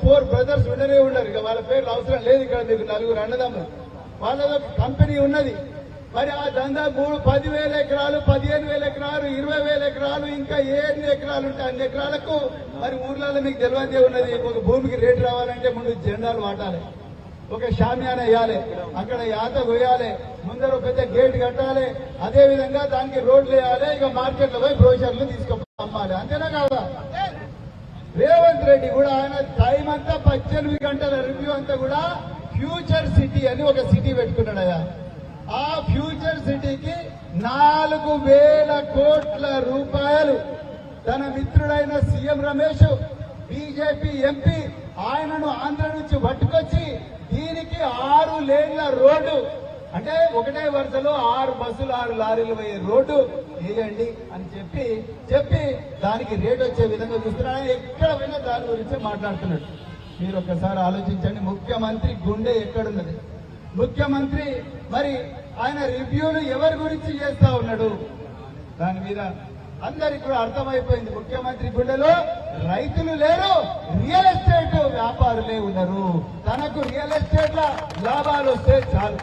4 brothers ఉండనే ఉన్నారు. ఇక వాళ్ళ పేర్లు అవసరం లేదు. ఇక్కడ మీకు 4 అన్నదమ్ములు. వాళ్ళలో కంపెనీ ఉన్నది. మరి ఆ దందా 10,000 ఎకరాలు, 15,000 ఎకరాలు, 20,000 ఎకరాలు, ఇంకా ఎన్ని ఎకరాలు ఉంటాయి అన్ని ఎకరాలకు మరి ఊర్లలో మీకు తెలియదే ఉన్నది. ఒక భూమికి రేటు రావాలంటే ముందు జెండాలు వాటాలి, ఒక షామియాన వేయాలి, అక్కడ యాత కొయ్యాలి, ముందర ఒక పెద్ద గేట్ కట్టాలి, అదే విధంగా దానికి రోడ్లు వేయాలి, ఇక మార్కెట్లో పోయి బ్రోషర్లు అమ్మాలి. అంతేనా కాదా? రేవంత్ రెడ్డి కూడా ఆయన టైం అంతా 18 గంటల రివ్యూ అంతా కూడా ఫ్యూచర్ సిటీ అని ఒక సిటీ పెట్టుకున్నాడయ్యా. ఆ ఫ్యూచర్ సిటీకి 4,000 కోట్ల రూపాయలు తన మిత్రుడైన సీఎం రమేష్, బీజేపీ ఎంపీ ఆయనను ఆంధ్ర నుంచి పట్టుకొచ్చి దీనికి 6 లేన్ల రోడ్డు, అంటే ఒకటే వరుసలో 6 బస్సులు 6 లారీలు పోయే రోడ్డు వేయండి అని చెప్పి దానికి రేట్ వచ్చే విధంగా చూస్తున్నాడు. ఎక్కడ పోయినా దాని గురించి మాట్లాడుతున్నాడు. మీరు ఒక్కసారి ఆలోచించండి, ముఖ్యమంత్రి గుండె ఎక్కడున్నది? ముఖ్యమంత్రి మరి ఆయన రివ్యూలు ఎవరి గురించి చేస్తా ఉన్నాడు? దాని మీద అందరికి కూడా అర్థమైపోయింది. ముఖ్యమంత్రి గుండెలో రైతులు లేరు, రియల్ ఎస్టేట్ వ్యాపారులే ఉన్నారు. తనకు రియల్ ఎస్టేట్ లాభాలు వస్తే చాలు.